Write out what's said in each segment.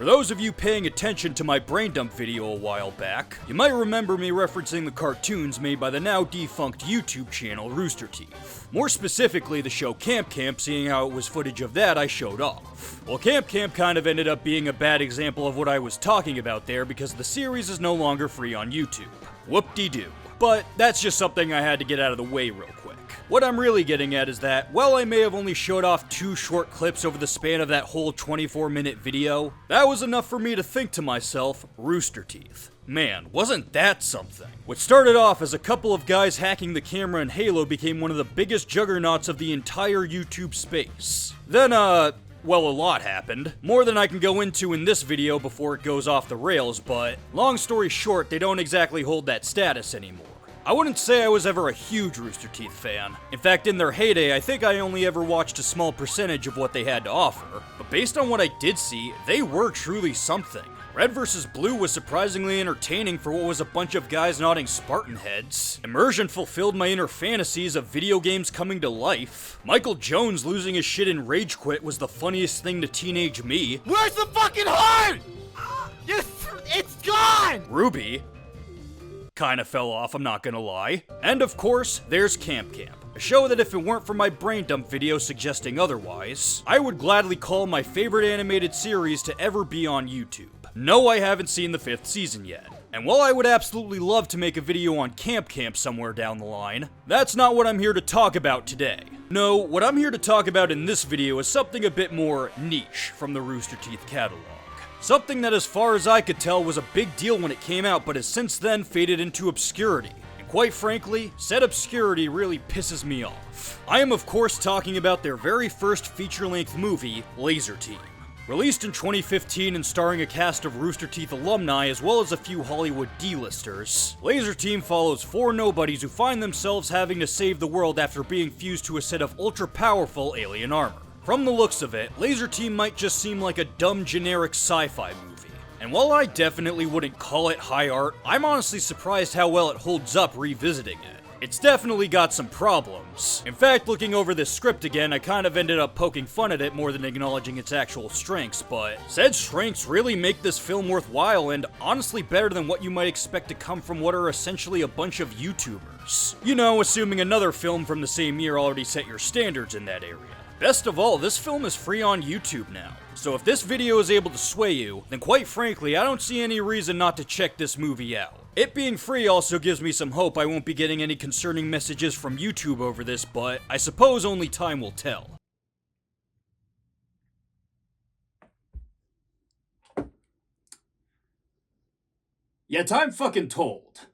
For those of you paying attention to my brain dump video a while back, you might remember me referencing the cartoons made by the now defunct YouTube channel Rooster Teeth. More specifically, the show Camp Camp, seeing how it was footage of that I showed off. Well, Camp Camp kind of ended up being a bad example of what I was talking about there because the series is no longer free on YouTube. Whoop-de-doo. But that's just something I had to get out of the way real quick. What I'm really getting at is that, while I may have only showed off 2 short clips over the span of that whole 24-minute video, that was enough for me to think to myself, Rooster Teeth. Man, wasn't that something? What started off as a couple of guys hacking the camera in Halo became one of the biggest juggernauts of the entire YouTube space. Then, well, a lot happened. More than I can go into in this video before it goes off the rails, but long story short, they don't exactly hold that status anymore. I wouldn't say I was ever a huge Rooster Teeth fan. In fact, in their heyday, I think I only ever watched a small percentage of what they had to offer. But based on what I did see, they were truly something. Red vs. Blue was surprisingly entertaining for what was a bunch of guys nodding Spartan heads. Immersion fulfilled my inner fantasies of video games coming to life. Michael Jones losing his shit in Rage Quit was the funniest thing to teenage me. Where's the fucking heart? It's gone! Ruby kinda fell off, I'm not gonna lie. And of course, there's Camp Camp. A show that if it weren't for my brain dump video suggesting otherwise, I would gladly call my favorite animated series to ever be on YouTube. No, I haven't seen the 5th season yet. And while I would absolutely love to make a video on Camp Camp somewhere down the line, that's not what I'm here to talk about today. No, what I'm here to talk about in this video is something a bit more niche from the Rooster Teeth catalog. Something that, as far as I could tell, was a big deal when it came out, but has since then faded into obscurity. And quite frankly, said obscurity really pisses me off. I am of course talking about their very first feature-length movie, Lazer Team. Released in 2015 and starring a cast of Rooster Teeth alumni as well as a few Hollywood D-listers, Lazer Team follows 4 nobodies who find themselves having to save the world after being fused to a set of ultra-powerful alien armor. From the looks of it, Lazer Team might just seem like a dumb generic sci-fi movie. And while I definitely wouldn't call it high art, I'm honestly surprised how well it holds up revisiting it. It's definitely got some problems. In fact, looking over this script again, I kind of ended up poking fun at it more than acknowledging its actual strengths, but said strengths really make this film worthwhile and honestly better than what you might expect to come from what are essentially a bunch of YouTubers. You know, assuming another film from the same year already set your standards in that area. Best of all, this film is free on YouTube now. So if this video is able to sway you, then quite frankly, I don't see any reason not to check this movie out. It being free also gives me some hope I won't be getting any concerning messages from YouTube over this, but I suppose only time will tell. Yeah, time fucking told.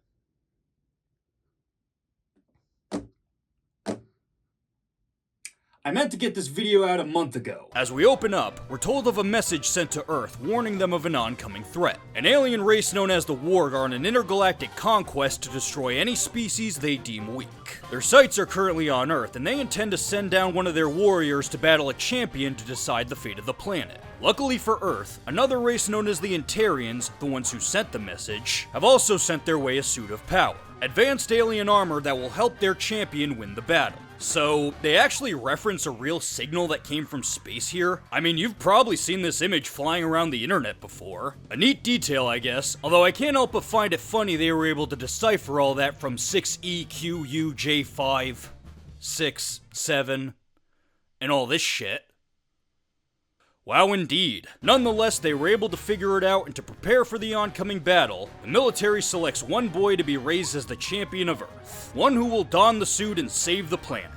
I meant to get this video out a month ago. As we open up, we're told of a message sent to Earth warning them of an oncoming threat. An alien race known as the Warg are on an intergalactic conquest to destroy any species they deem weak. Their sights are currently on Earth, and they intend to send down one of their warriors to battle a champion to decide the fate of the planet. Luckily for Earth, another race known as the Antarians, the ones who sent the message, have also sent their way a suit of power. Advanced alien armor that will help their champion win the battle. So, they actually reference a real signal that came from space here? I mean, you've probably seen this image flying around the internet before. A neat detail, I guess, although I can't help but find it funny they were able to decipher all that from 6EQUJ5, 6, 7, and all this shit. Wow, indeed. Nonetheless, they were able to figure it out, and to prepare for the oncoming battle, the military selects one boy to be raised as the champion of Earth. One who will don the suit and save the planet.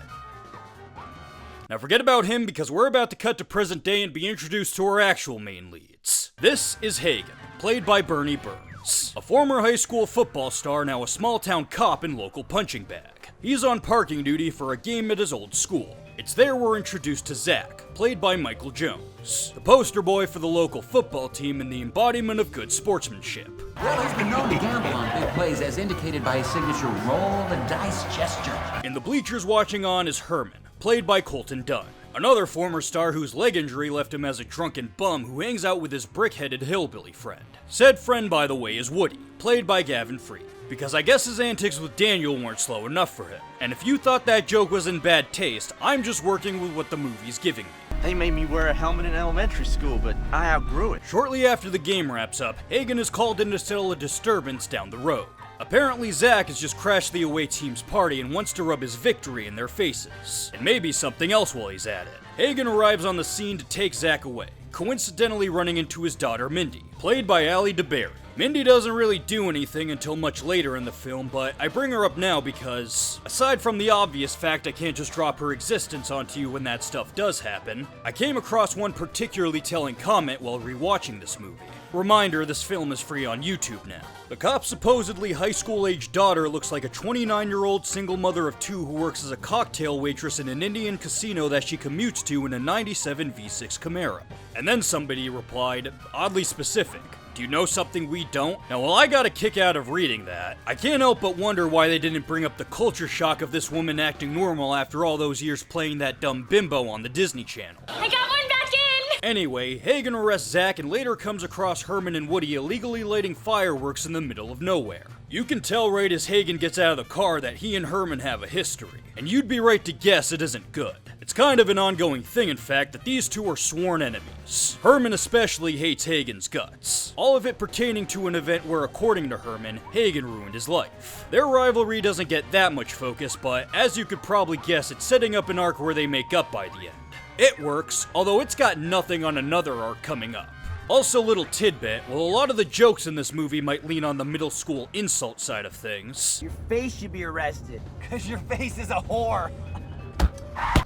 Now forget about him because we're about to cut to present day and be introduced to our actual main leads. This is Hagen, played by Bernie Burns. A former high school football star, now a small town cop and local punching bag. He's on parking duty for a game at his old school. It's there we're introduced to Zach, played by Michael Jones, the poster boy for the local football team and the embodiment of good sportsmanship. Well, he's been known to gamble on big plays as indicated by his signature roll the dice gesture. In the bleachers watching on is Herman, played by Colton Dunn, another former star whose leg injury left him as a drunken bum who hangs out with his brick-headed hillbilly friend. Said friend, by the way, is Woody, played by Gavin Freed, because I guess his antics with Daniel weren't slow enough for him. And if you thought that joke was in bad taste, I'm just working with what the movie's giving me. They made me wear a helmet in elementary school, but I outgrew it. Shortly after the game wraps up, Hagen is called in to settle a disturbance down the road. Apparently, Zach has just crashed the away team's party and wants to rub his victory in their faces. And maybe something else while he's at it. Hagen arrives on the scene to take Zach away, coincidentally running into his daughter Mindy, played by Ally DeBerry. Mindy doesn't really do anything until much later in the film, but I bring her up now because, aside from the obvious fact I can't just drop her existence onto you when that stuff does happen, I came across one particularly telling comment while rewatching this movie. Reminder, this film is free on YouTube now. The cop's supposedly high school-aged daughter looks like a 29-year-old single mother of two who works as a cocktail waitress in an Indian casino that she commutes to in a 97 V6 Camaro. And then somebody replied, oddly specific, "Do you know something we don't?" Now, while I got a kick out of reading that, I can't help but wonder why they didn't bring up the culture shock of this woman acting normal after all those years playing that dumb bimbo on the Disney Channel. I got one back in! Anyway, Hagen arrests Zach and later comes across Herman and Woody illegally lighting fireworks in the middle of nowhere. You can tell right as Hagen gets out of the car that he and Herman have a history, and you'd be right to guess it isn't good. It's kind of an ongoing thing, in fact, that these two are sworn enemies. Herman especially hates Hagen's guts. All of it pertaining to an event where, according to Herman, Hagen ruined his life. Their rivalry doesn't get that much focus, but as you could probably guess, it's setting up an arc where they make up by the end. It works, although it's got nothing on another arc coming up. Also, little tidbit, while a lot of the jokes in this movie might lean on the middle school insult side of things, Your face should be arrested, because your face is a whore.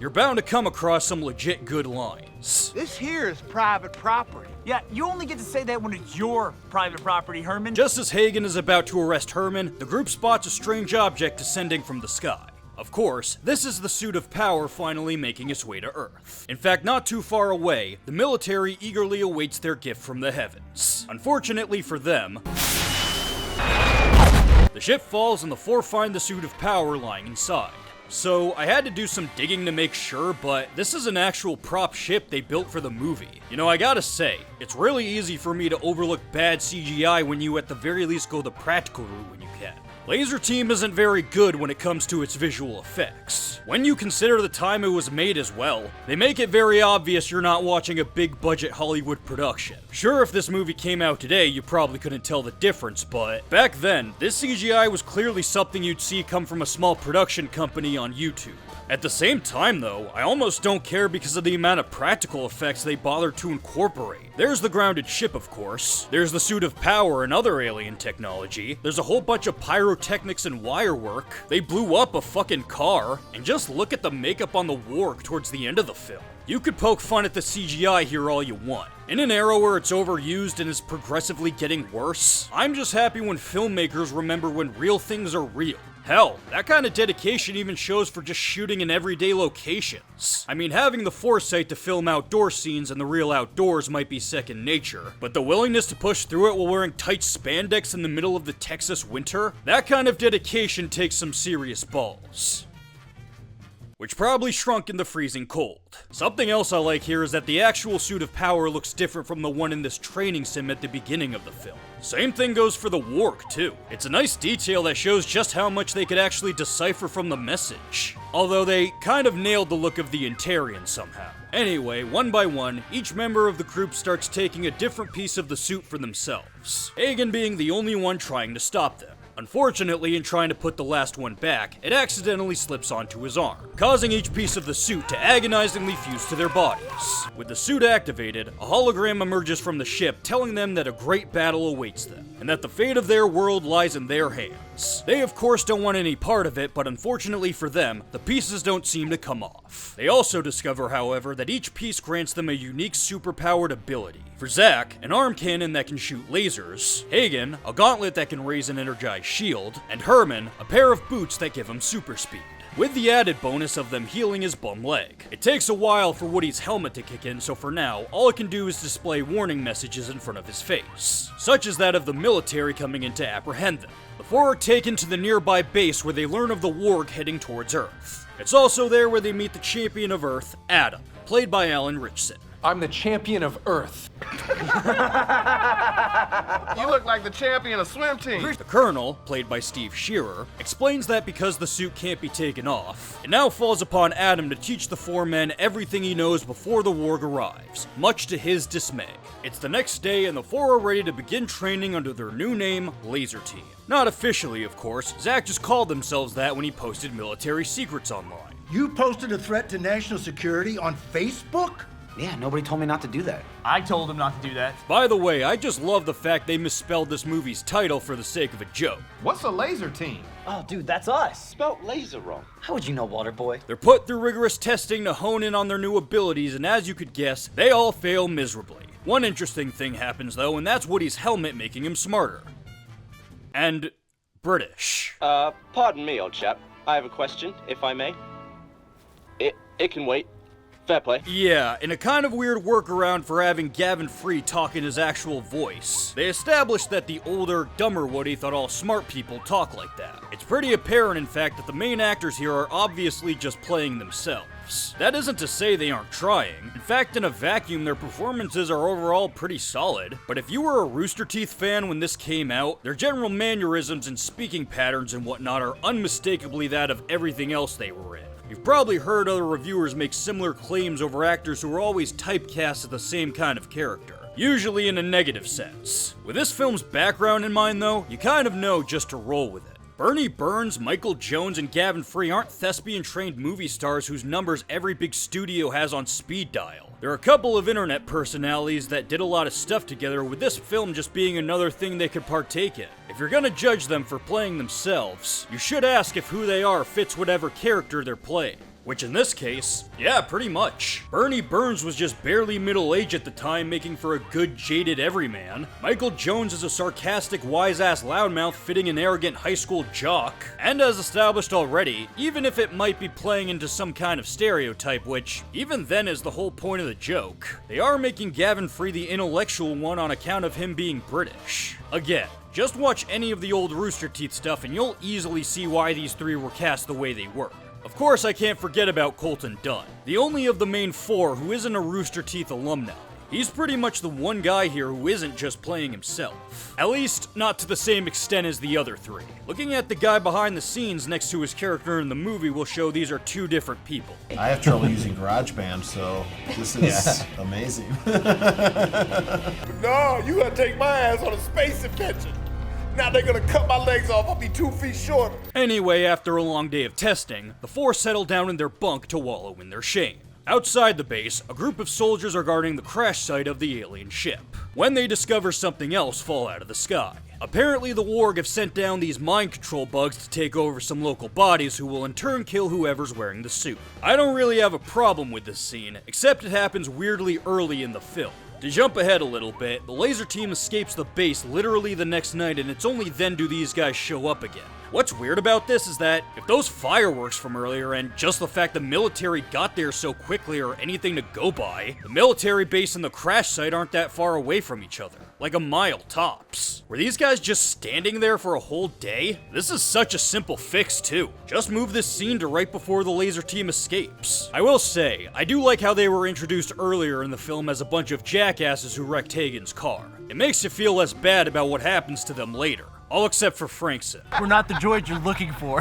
you're bound to come across some legit good lines. This here is private property. Yeah, you only get to say that when it's your private property, Herman. Just as Hagen is about to arrest Herman, the group spots a strange object descending from the sky. Of course, this is the suit of power finally making its way to Earth. In fact, not too far away, the military eagerly awaits their gift from the heavens. Unfortunately for them, the ship falls and the four find the suit of power lying inside. So, I had to do some digging to make sure, but this is an actual prop ship they built for the movie. You know, I gotta say, it's really easy for me to overlook bad CGI when you at the very least go the practical route when you can. Lazer Team isn't very good when it comes to its visual effects. When you consider the time it was made as well, they make it very obvious you're not watching a big budget Hollywood production. Sure, if this movie came out today, you probably couldn't tell the difference, but back then, this CGI was clearly something you'd see come from a small production company on YouTube. At the same time though, I almost don't care because of the amount of practical effects they bothered to incorporate. There's the grounded ship, of course. There's the suit of power and other alien technology. There's a whole bunch of pyrotechnics and wire work. They blew up a fucking car. And just look at the makeup on the warg towards the end of the film. You could poke fun at the CGI here all you want. In an era where it's overused and is progressively getting worse, I'm just happy when filmmakers remember when real things are real. Hell, that kind of dedication even shows for just shooting in everyday locations. I mean, having the foresight to film outdoor scenes in the real outdoors might be second nature, but the willingness to push through it while wearing tight spandex in the middle of the Texas winter? That kind of dedication takes some serious balls. Which probably shrunk in the freezing cold. Something else I like here is that the actual suit of power looks different from the one in this training sim at the beginning of the film. Same thing goes for the warg too. It's a nice detail that shows just how much they could actually decipher from the message. Although they kind of nailed the look of the Intarian somehow. Anyway, one by one, each member of the group starts taking a different piece of the suit for themselves. Hagen being the only one trying to stop them. Unfortunately, in trying to put the last one back, it accidentally slips onto his arm, causing each piece of the suit to agonizingly fuse to their bodies. With the suit activated, a hologram emerges from the ship telling them that a great battle awaits them, and that the fate of their world lies in their hands. They of course don't want any part of it, but unfortunately for them, the pieces don't seem to come off. They also discover, however, that each piece grants them a unique superpowered ability. For Zach, an arm cannon that can shoot lasers, Hagen, a gauntlet that can raise and energize shield, and Herman, a pair of boots that give him super speed, with the added bonus of them healing his bum leg. It takes a while for Woody's helmet to kick in, so for now, all it can do is display warning messages in front of his face, such as that of the military coming in to apprehend them. The four are taken to the nearby base where they learn of the warg heading towards Earth. It's also there where they meet the champion of Earth, Adam, played by Alan Ritchson. I'm the champion of Earth. You look like the champion of swim team. The Colonel, played by Steve Shearer, explains that because the suit can't be taken off, it now falls upon Adam to teach the four men everything he knows before the warg arrives, much to his dismay. It's the next day and the four are ready to begin training under their new name, Lazer Team. Not officially, of course. Zach just called themselves that when he posted military secrets online. You posted a threat to national security on Facebook? Yeah, nobody told me not to do that. I told him not to do that. By the way, I just love the fact they misspelled this movie's title for the sake of a joke. What's a laser team? Oh, dude, that's us. Spelt laser wrong. How would you know, Water Boy? They're put through rigorous testing to hone in on their new abilities, and as you could guess, they all fail miserably. One interesting thing happens though, and that's Woody's helmet making him smarter. And British. Pardon me, old chap. I have a question, if I may. It can wait. Fair play. Yeah, in a kind of weird workaround for having Gavin Free talk in his actual voice, they established that the older, dumber Woody thought all smart people talk like that. It's pretty apparent, in fact, that the main actors here are obviously just playing themselves. That isn't to say they aren't trying. In fact, in a vacuum, their performances are overall pretty solid. But if you were a Rooster Teeth fan when this came out, their general mannerisms and speaking patterns and whatnot are unmistakably that of everything else they were in. You've probably heard other reviewers make similar claims over actors who are always typecast as the same kind of character, usually in a negative sense. With this film's background in mind though, you kind of know just to roll with it. Bernie Burns, Michael Jones, and Gavin Free aren't thespian-trained movie stars whose numbers every big studio has on speed dial. There are a couple of internet personalities that did a lot of stuff together, with this film just being another thing they could partake in. If you're gonna judge them for playing themselves, you should ask if who they are fits whatever character they're playing. Which in this case, yeah, pretty much. Bernie Burns was just barely middle-aged at the time, making for a good jaded everyman. Michael Jones is a sarcastic, wise-ass loudmouth fitting an arrogant high school jock. And as established already, even if it might be playing into some kind of stereotype, which even then is the whole point of the joke, they are making Gavin Free the intellectual one on account of him being British. Again, just watch any of the old Rooster Teeth stuff and you'll easily see why these three were cast the way they were. Of course, I can't forget about Colton Dunn, the only of the main four who isn't a Rooster Teeth alumni. He's pretty much the one guy here who isn't just playing himself. At least, not to the same extent as the other three. Looking at the guy behind the scenes next to his character in the movie will show these are two different people. I have trouble using GarageBand, so this is amazing. No, you gotta take my ass on a space adventure. Now they're gonna cut my legs off, I'll be 2 feet shorter. Anyway, after a long day of testing, the four settle down in their bunk to wallow in their shame. Outside the base, a group of soldiers are guarding the crash site of the alien ship, when they discover something else fall out of the sky. Apparently the Warg have sent down these mind control bugs to take over some local bodies who will in turn kill whoever's wearing the suit. I don't really have a problem with this scene, except it happens weirdly early in the film. To jump ahead a little bit, the Lazer team escapes the base literally the next night, and it's only then do these guys show up again. What's weird about this is that if those fireworks from earlier and just the fact the military got there so quickly are anything to go by, the military base and the crash site aren't that far away from each other. Like a mile tops. Were these guys just standing there for a whole day? This is such a simple fix too. Just move this scene to right before the Lazer team escapes. I will say, I do like how they were introduced earlier in the film as a bunch of jackasses who wrecked Hagen's car. It makes you feel less bad about what happens to them later. All except for Frankson. We're not the droid you're looking for.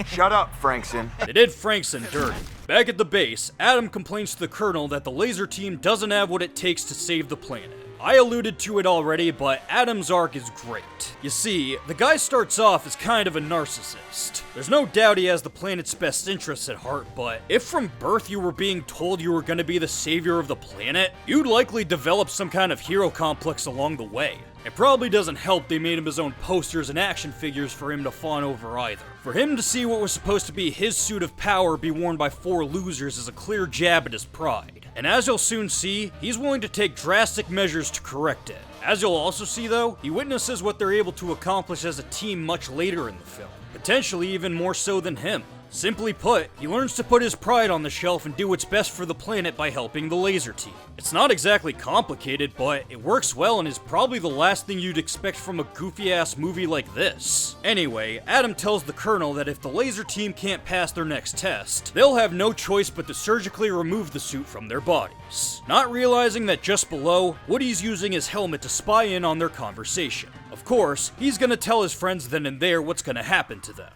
Shut up, Frankson. They did Frankson dirty. Back at the base, Adam complains to the Colonel that the Lazer team doesn't have what it takes to save the planet. I alluded to it already, but Adam's arc is great. You see, the guy starts off as kind of a narcissist. There's no doubt he has the planet's best interests at heart, but if from birth you were being told you were gonna be the savior of the planet, you'd likely develop some kind of hero complex along the way. It probably doesn't help they made him his own posters and action figures for him to fawn over either. For him to see what was supposed to be his suit of power be worn by four losers is a clear jab at his pride. And as you'll soon see, he's willing to take drastic measures to correct it. As you'll also see though, he witnesses what they're able to accomplish as a team much later in the film. Potentially even more so than him. Simply put, he learns to put his pride on the shelf and do what's best for the planet by helping the Lazer team. It's not exactly complicated, but it works well and is probably the last thing you'd expect from a goofy-ass movie like this. Anyway, Adam tells the Colonel that if the Lazer team can't pass their next test, they'll have no choice but to surgically remove the suit from their bodies. Not realizing that just below, Woody's using his helmet to spy in on their conversation. Of course, he's gonna tell his friends then and there what's gonna happen to them.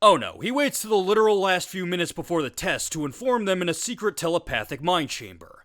Oh no, he waits to the literal last few minutes before the test to inform them in a secret telepathic mind chamber.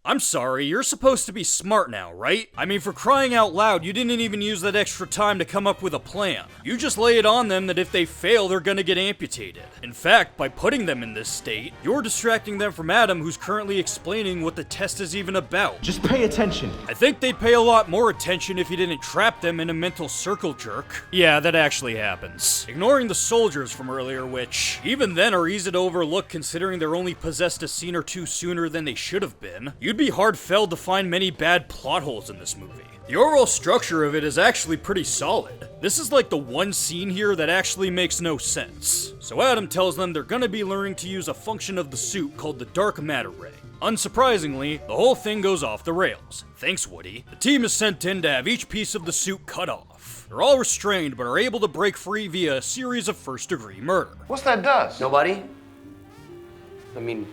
I'm sorry, you're supposed to be smart now, right? I mean, for crying out loud, you didn't even use that extra time to come up with a plan. You just lay it on them that if they fail, they're gonna get amputated. In fact, by putting them in this state, you're distracting them from Adam, who's currently explaining what the test is even about. Just pay attention. I think they'd pay a lot more attention if you didn't trap them in a mental circle jerk. Yeah, that actually happens. Ignoring the soldiers from earlier, which, even then, are easy to overlook considering they're only possessed a scene or two sooner than they should have been, you'd be hard-felled to find many bad plot holes in this movie. The overall structure of it is actually pretty solid. This is like the one scene here that actually makes no sense. So Adam tells them they're gonna be learning to use a function of the suit called the dark matter ray. Unsurprisingly, the whole thing goes off the rails. Thanks, Woody. The team is sent in to have each piece of the suit cut off. They're all restrained but are able to break free via a series of first-degree murder. What's that dust? Nobody? I mean,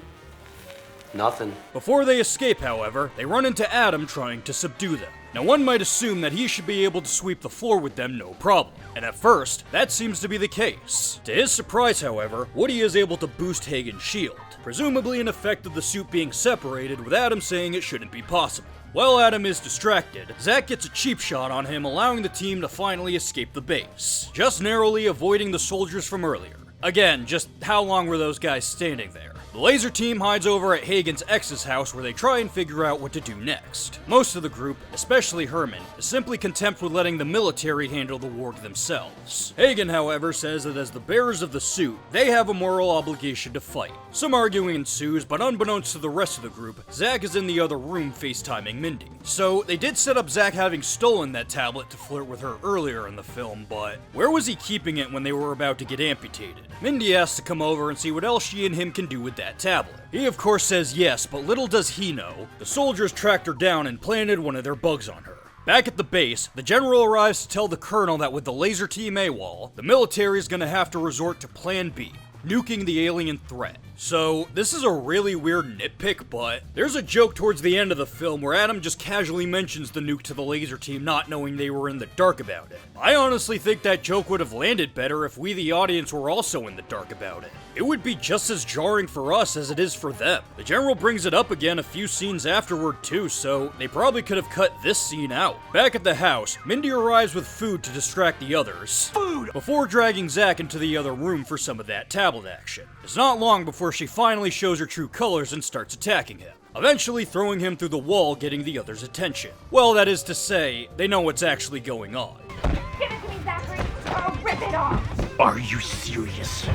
nothing. Before they escape, however, they run into Adam trying to subdue them. Now, one might assume that he should be able to sweep the floor with them no problem, and at first, that seems to be the case. To his surprise, however, Woody is able to boost Hagen's shield, presumably an effect of the suit being separated, with Adam saying it shouldn't be possible. While Adam is distracted, Zach gets a cheap shot on him, allowing the team to finally escape the base, just narrowly avoiding the soldiers from earlier. Again, just how long were those guys standing there? The Lazer team hides over at Hagen's ex's house where they try and figure out what to do next. Most of the group, especially Herman, is simply content with letting the military handle the war themselves. Hagen, however, says that as the bearers of the suit, they have a moral obligation to fight. Some arguing ensues, but unbeknownst to the rest of the group, Zach is in the other room FaceTiming Mindy. So, they did set up Zach having stolen that tablet to flirt with her earlier in the film, but where was he keeping it when they were about to get amputated? Mindy asks to come over and see what else she and him can do with that tablet. He of course says yes, but little does he know, the soldiers tracked her down and planted one of their bugs on her. Back at the base, the general arrives to tell the colonel that with the Lazer team AWOL, the military is gonna have to resort to Plan B, nuking the alien threat. So, this is a really weird nitpick, but there's a joke towards the end of the film where Adam just casually mentions the nuke to the Lazer team not knowing they were in the dark about it. I honestly think that joke would have landed better if we the audience were also in the dark about it. It would be just as jarring for us as it is for them. The general brings it up again a few scenes afterward too, so they probably could have cut this scene out. Back at the house, Mindy arrives with food to distract the others. Food! Before dragging Zach into the other room for some of that tablet action. It's not long before she finally shows her true colors and starts attacking him, eventually throwing him through the wall, getting the others' attention. Well, that is to say, they know what's actually going on. Give it to me, Zachary, or I'll rip it off! Are you serious?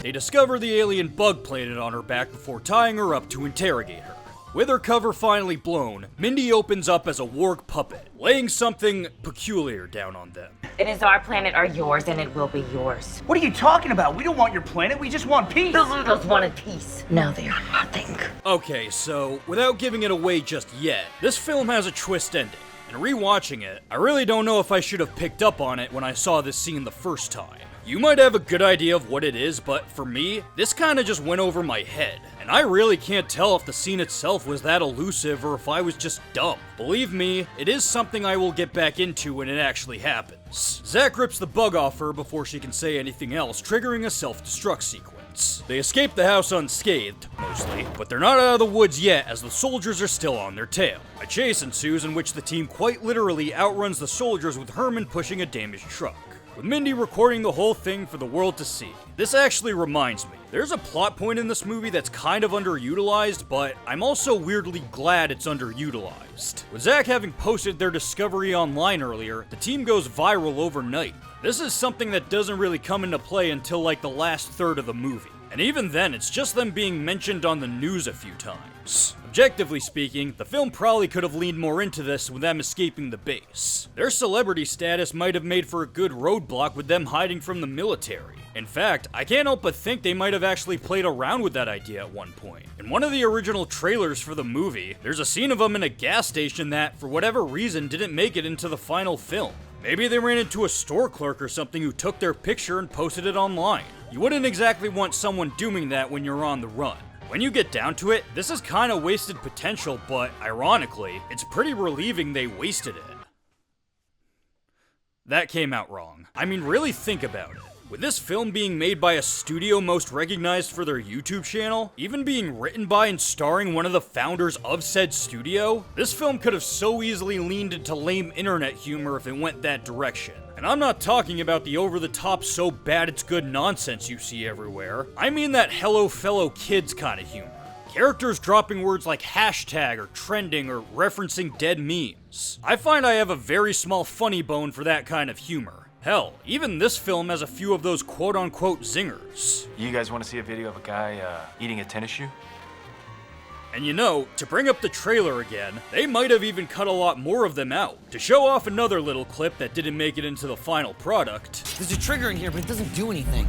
They discover the alien bug planted on her back before tying her up to interrogate her. With her cover finally blown, Mindy opens up as a warg puppet, laying something peculiar down on them. It is our planet or yours, and it will be yours. What are you talking about? We don't want your planet, we just want peace. The Lugos wanted peace. Now they are nothing. Okay, so, without giving it away just yet, this film has a twist ending. And rewatching it, I really don't know if I should have picked up on it when I saw this scene the first time. You might have a good idea of what it is, but for me, this kinda just went over my head. And I really can't tell if the scene itself was that elusive or if I was just dumb. Believe me, it is something I will get back into when it actually happens. Zach rips the bug off her before she can say anything else, triggering a self-destruct sequence. They escape the house unscathed, mostly, but they're not out of the woods yet as the soldiers are still on their tail. A chase ensues in which the team quite literally outruns the soldiers with Herman pushing a damaged truck, with Mindy recording the whole thing for the world to see. This actually reminds me, there's a plot point in this movie that's kind of underutilized, but I'm also weirdly glad it's underutilized. With Zach having posted their discovery online earlier, the team goes viral overnight. This is something that doesn't really come into play until like the last third of the movie. And even then, it's just them being mentioned on the news a few times. Objectively speaking, the film probably could have leaned more into this with them escaping the base. Their celebrity status might have made for a good roadblock with them hiding from the military. In fact, I can't help but think they might have actually played around with that idea at one point. In one of the original trailers for the movie, there's a scene of them in a gas station that, for whatever reason, didn't make it into the final film. Maybe they ran into a store clerk or something who took their picture and posted it online. You wouldn't exactly want someone doing that when you're on the run. When you get down to it, this is kinda wasted potential, but ironically, it's pretty relieving they wasted it. That came out wrong. I mean, really think about it. With this film being made by a studio most recognized for their YouTube channel, even being written by and starring one of the founders of said studio, this film could have so easily leaned into lame internet humor if it went that direction. And I'm not talking about the over-the-top so bad it's good nonsense you see everywhere. I mean that hello fellow kids kind of humor. Characters dropping words like hashtag or trending or referencing dead memes. I find I have a very small funny bone for that kind of humor. Hell, even this film has a few of those quote-unquote zingers. You guys want to see a video of a guy eating a tennis shoe? And you know, to bring up the trailer again, they might have even cut a lot more of them out, to show off another little clip that didn't make it into the final product. There's a trigger in here, but it doesn't do anything.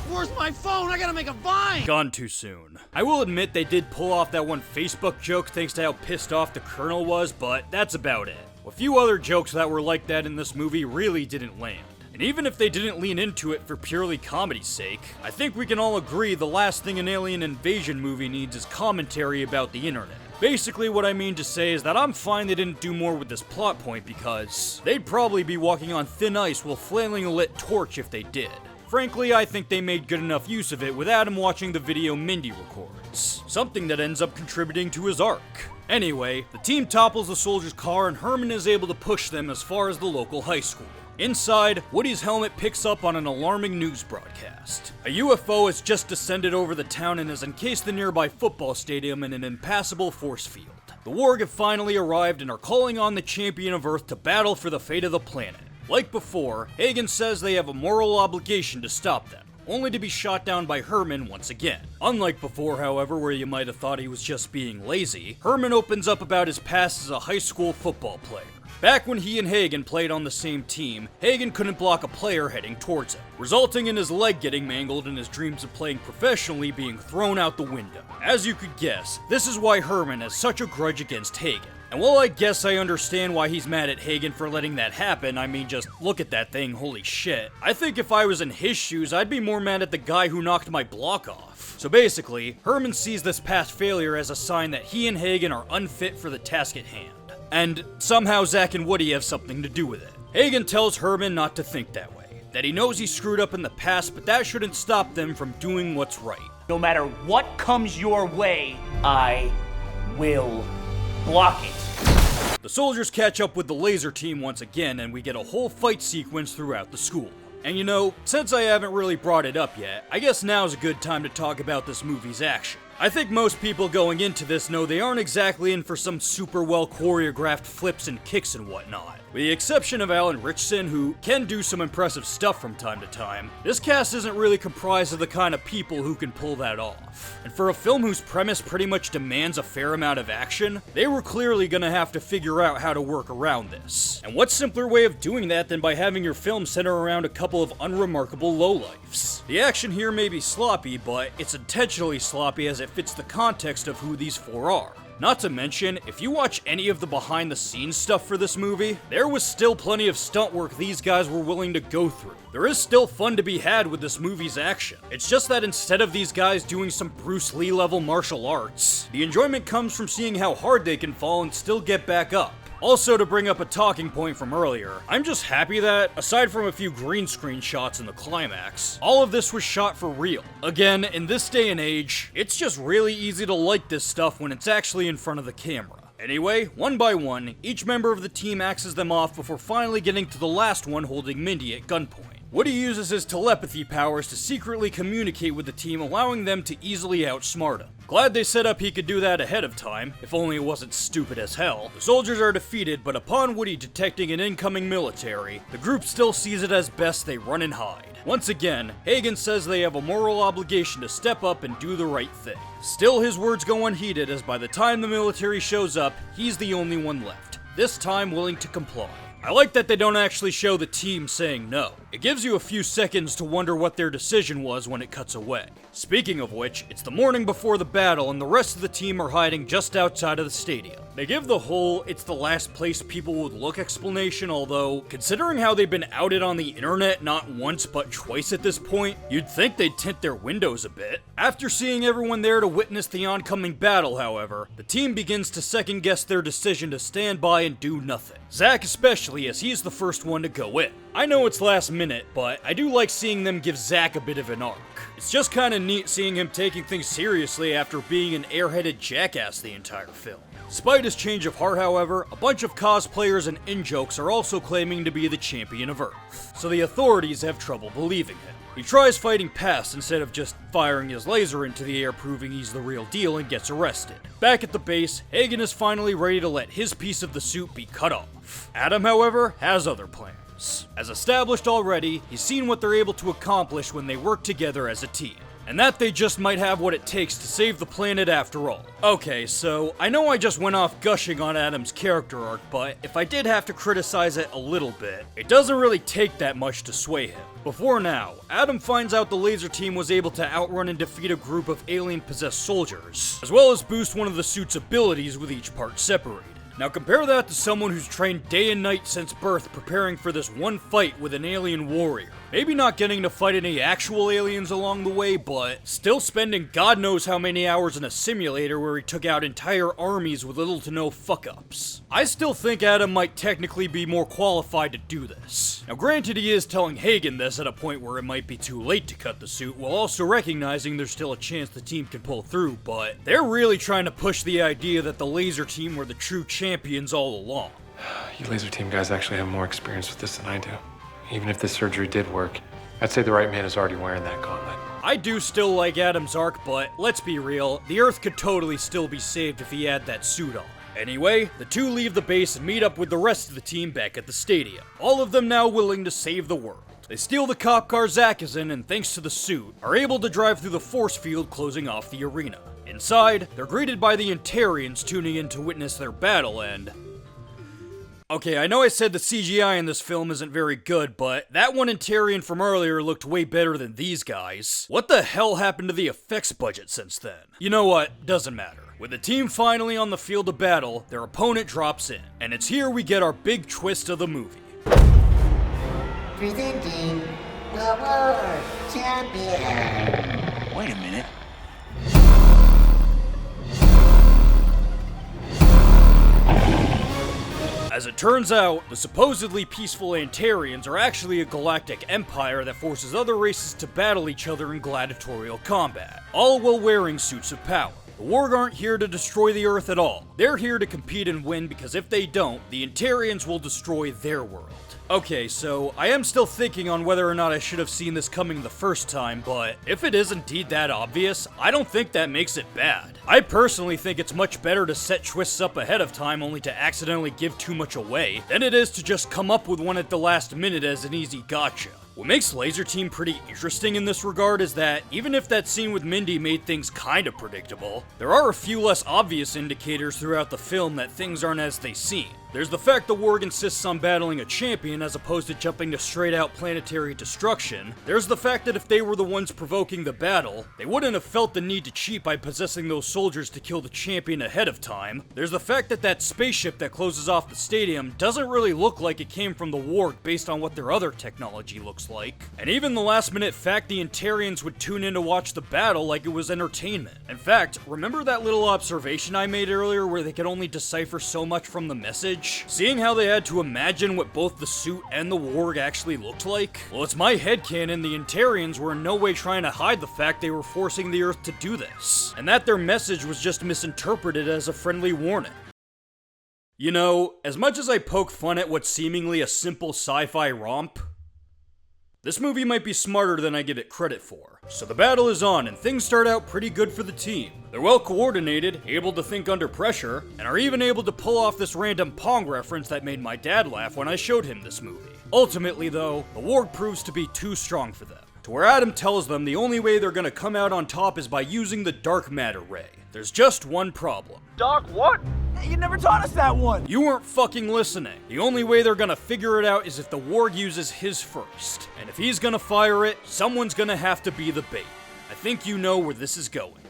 Where's my phone? I gotta make a Vine! Gone too soon. I will admit they did pull off that one Facebook joke thanks to how pissed off the Colonel was, but that's about it. A few other jokes that were like that in this movie really didn't land. And even if they didn't lean into it for purely comedy's sake, I think we can all agree the last thing an alien invasion movie needs is commentary about the internet. Basically what I mean to say is that I'm fine they didn't do more with this plot point because they'd probably be walking on thin ice while flailing a lit torch if they did. Frankly, I think they made good enough use of it without him watching the video Mindy records, something that ends up contributing to his arc. Anyway, the team topples the soldier's car and Herman is able to push them as far as the local high school. Inside, Woody's helmet picks up on an alarming news broadcast. A UFO has just descended over the town and has encased the nearby football stadium in an impassable force field. The Warg have finally arrived and are calling on the champion of Earth to battle for the fate of the planet. Like before, Hagen says they have a moral obligation to stop them, only to be shot down by Herman once again. Unlike before, however, where you might have thought he was just being lazy, Herman opens up about his past as a high school football player. Back when he and Hagen played on the same team, Hagen couldn't block a player heading towards him, resulting in his leg getting mangled and his dreams of playing professionally being thrown out the window. As you could guess, this is why Herman has such a grudge against Hagen. And while I guess I understand why he's mad at Hagen for letting that happen, I mean just look at that thing, holy shit. I think if I was in his shoes, I'd be more mad at the guy who knocked my block off. So basically, Herman sees this past failure as a sign that he and Hagen are unfit for the task at hand. And somehow Zack and Woody have something to do with it. Hagen tells Herman not to think that way, that he knows he screwed up in the past, but that shouldn't stop them from doing what's right. No matter what comes your way, I will block it. The soldiers catch up with the Lazer team once again, and we get a whole fight sequence throughout the school. And you know, since I haven't really brought it up yet, I guess now's a good time to talk about this movie's action. I think most people going into this know they aren't exactly in for some super well choreographed flips and kicks and whatnot. With the exception of Alan Ritchson, who can do some impressive stuff from time to time, this cast isn't really comprised of the kind of people who can pull that off. And for a film whose premise pretty much demands a fair amount of action, they were clearly gonna have to figure out how to work around this. And what simpler way of doing that than by having your film center around a couple of unremarkable lowlifes? The action here may be sloppy, but it's intentionally sloppy as it fits the context of who these four are. Not to mention, if you watch any of the behind the scenes stuff for this movie, there was still plenty of stunt work these guys were willing to go through. There is still fun to be had with this movie's action. It's just that instead of these guys doing some Bruce Lee level martial arts, the enjoyment comes from seeing how hard they can fall and still get back up. Also, to bring up a talking point from earlier, I'm just happy that, aside from a few green screen shots in the climax, all of this was shot for real. Again, in this day and age, it's just really easy to like this stuff when it's actually in front of the camera. Anyway, one by one, each member of the team axes them off before finally getting to the last one holding Mindy at gunpoint. Woody uses his telepathy powers to secretly communicate with the team, allowing them to easily outsmart him. Glad they set up he could do that ahead of time, if only it wasn't stupid as hell. The soldiers are defeated, but upon Woody detecting an incoming military, the group still sees it as best they run and hide. Once again, Hagen says they have a moral obligation to step up and do the right thing. Still, his words go unheeded, as by the time the military shows up, he's the only one left, this time willing to comply. I like that they don't actually show the team saying no. It gives you a few seconds to wonder what their decision was when it cuts away. Speaking of which, it's the morning before the battle and the rest of the team are hiding just outside of the stadium. They give the whole "it's the last place people would look" explanation, although, considering how they've been outed on the internet not once but twice at this point, you'd think they'd tint their windows a bit. After seeing everyone there to witness the oncoming battle, however, the team begins to second guess their decision to stand by and do nothing. Zack especially, as he's the first one to go in. I know it's last minute, but I do like seeing them give Zack a bit of an arc. It's just kinda neat seeing him taking things seriously after being an airheaded jackass the entire film. Despite his change of heart, however, a bunch of cosplayers and in-jokes are also claiming to be the champion of Earth, so the authorities have trouble believing him. He tries fighting past instead of just firing his laser into the air, proving he's the real deal, and gets arrested. Back at the base, Hagen is finally ready to let his piece of the suit be cut off. Adam, however, has other plans. As established already, he's seen what they're able to accomplish when they work together as a team, and that they just might have what it takes to save the planet after all. Okay, so I know I just went off gushing on Adam's character arc, but if I did have to criticize it a little bit, it doesn't really take that much to sway him. Before now, Adam finds out the Lazer team was able to outrun and defeat a group of alien-possessed soldiers, as well as boost one of the suit's abilities with each part separated. Now compare that to someone who's trained day and night since birth preparing for this one fight with an alien warrior. Maybe not getting to fight any actual aliens along the way, but still spending God knows how many hours in a simulator where he took out entire armies with little to no fuck-ups. I still think Adam might technically be more qualified to do this. Now granted, he is telling Hagen this at a point where it might be too late to cut the suit, while also recognizing there's still a chance the team can pull through, but they're really trying to push the idea that the Lazer team were the true champions all along. You Lazer team guys actually have more experience with this than I do. Even if this surgery did work, I'd say the right man is already wearing that gauntlet. I do still like Adam's arc, but let's be real, the Earth could totally still be saved if he had that suit on. Anyway, the two leave the base and meet up with the rest of the team back at the stadium, all of them now willing to save the world. They steal the cop car Zack is in, and thanks to the suit, are able to drive through the force field closing off the arena. Inside, they're greeted by the Ontarians tuning in to witness their battle, and okay, I know I said the CGI in this film isn't very good, but that one Ontarian from earlier looked way better than these guys. What the hell happened to the effects budget since then? You know what? Doesn't matter. With the team finally on the field of battle, their opponent drops in, and it's here we get our big twist of the movie. Presenting the world champion. Wait a minute. As it turns out, the supposedly peaceful Antarians are actually a galactic empire that forces other races to battle each other in gladiatorial combat, all while wearing suits of power. The Warg aren't here to destroy the Earth at all. They're here to compete and win, because if they don't, the Antarians will destroy their world. Okay, so I am still thinking on whether or not I should have seen this coming the first time, but if it is indeed that obvious, I don't think that makes it bad. I personally think it's much better to set twists up ahead of time only to accidentally give too much away, than it is to just come up with one at the last minute as an easy gotcha. What makes Lazer Team pretty interesting in this regard is that, even if that scene with Mindy made things kinda predictable, there are a few less obvious indicators throughout the film that things aren't as they seem. There's the fact the Warg insists on battling a champion as opposed to jumping to straight out planetary destruction. There's the fact that if they were the ones provoking the battle, they wouldn't have felt the need to cheat by possessing those soldiers to kill the champion ahead of time. There's the fact that that spaceship that closes off the stadium doesn't really look like it came from the Warg based on what their other technology looks like. And even the last minute fact the Ontarians would tune in to watch the battle like it was entertainment. In fact, remember that little observation I made earlier where they could only decipher so much from the message? Seeing how they had to imagine what both the suit and the Warg actually looked like? Well, it's my headcanon the Ontarians were in no way trying to hide the fact they were forcing the Earth to do this, and that their message was just misinterpreted as a friendly warning. You know, as much as I poke fun at what's seemingly a simple sci-fi romp, This movie might be smarter than I give it credit for. So the battle is on and things start out pretty good for the team. They're well coordinated, able to think under pressure, and are even able to pull off this random Pong reference that made my dad laugh when I showed him this movie. Ultimately though, the Warg proves to be too strong for them. To where Adam tells them the only way they're gonna come out on top is by using the dark matter ray. There's just one problem. Dark what? You never taught us that one! You weren't fucking listening. The only way they're gonna figure it out is if the Warg uses his first. And if he's gonna fire it, someone's gonna have to be the bait. I think you know where this is going.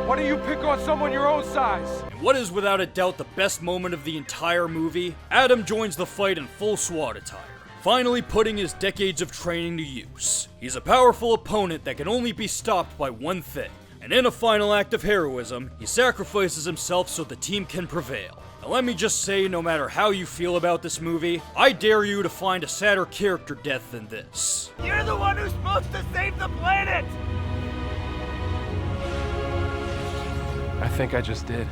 Why do you pick on someone your own size? And what is without a doubt the best moment of the entire movie? Adam joins the fight in full SWAT attire, finally putting his decades of training to use. He's a powerful opponent that can only be stopped by one thing. And in a final act of heroism, he sacrifices himself so the team can prevail. Now let me just say, no matter how you feel about this movie, I dare you to find a sadder character death than this. You're the one who's supposed to save the planet! I think I just did.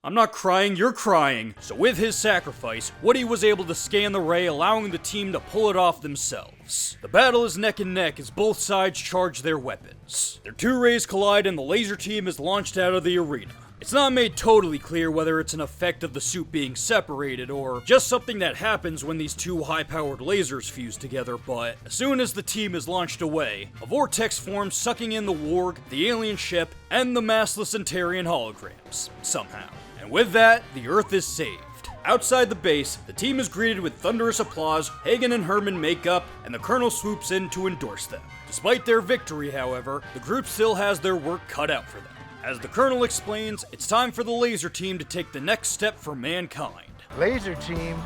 I'm not crying, you're crying. So with his sacrifice, Woody was able to scan the ray, allowing the team to pull it off themselves. The battle is neck and neck as both sides charge their weapons. Their two rays collide and the laser team is launched out of the arena. It's not made totally clear whether it's an effect of the suit being separated or just something that happens when these two high-powered lasers fuse together, but as soon as the team is launched away, a vortex forms sucking in the Warg, the alien ship, and the massless Antarian holograms, somehow. And with that, the Earth is saved. Outside the base, the team is greeted with thunderous applause, Hagen and Herman make up, and the Colonel swoops in to endorse them. Despite their victory, however, the group still has their work cut out for them. As the Colonel explains, it's time for the Laser team to take the next step for mankind. Laser team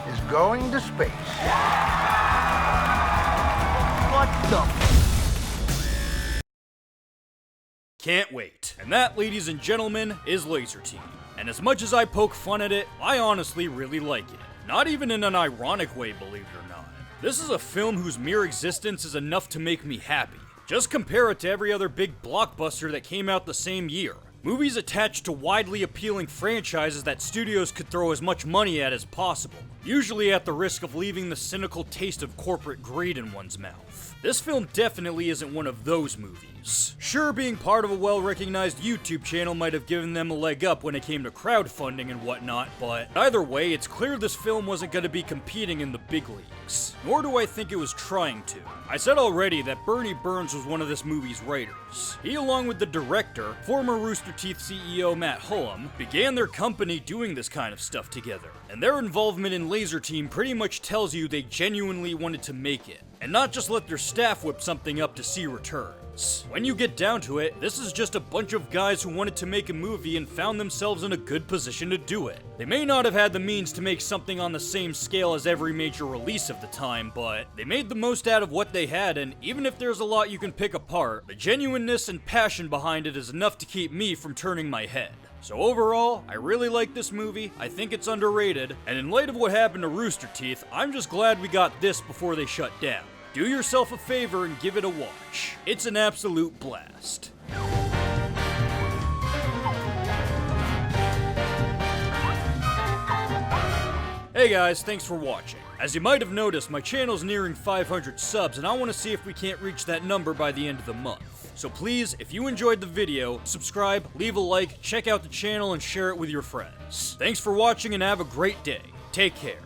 is going to space. What the? Can't wait. And that, ladies and gentlemen, is Laser Team. And as much as I poke fun at it, I honestly really like it. Not even in an ironic way, believe it or not. This is a film whose mere existence is enough to make me happy. Just compare it to every other big blockbuster that came out the same year. Movies attached to widely appealing franchises that studios could throw as much money at as possible, usually at the risk of leaving the cynical taste of corporate greed in one's mouth. This film definitely isn't one of those movies. Sure, being part of a well-recognized YouTube channel might have given them a leg up when it came to crowdfunding and whatnot, but either way, it's clear this film wasn't going to be competing in the big leagues. Nor do I think it was trying to. I said already that Bernie Burns was one of this movie's writers. He, along with the director, former Rooster Teeth CEO Matt Hullum, began their company doing this kind of stuff together. And their involvement in Laser Team pretty much tells you they genuinely wanted to make it, and not just let their staff whip something up to see returns. When you get down to it, this is just a bunch of guys who wanted to make a movie and found themselves in a good position to do it. They may not have had the means to make something on the same scale as every major release of the time, but they made the most out of what they had, and even if there's a lot you can pick apart, the genuineness and passion behind it is enough to keep me from turning my head. So overall, I really like this movie, I think it's underrated, and in light of what happened to Rooster Teeth, I'm just glad we got this before they shut down. Do yourself a favor and give it a watch. It's an absolute blast. Hey guys, thanks for watching. As you might have noticed, my channel's nearing 500 subs and I want to see if we can't reach that number by the end of the month. So please, if you enjoyed the video, subscribe, leave a like, check out the channel and share it with your friends. Thanks for watching and have a great day. Take care.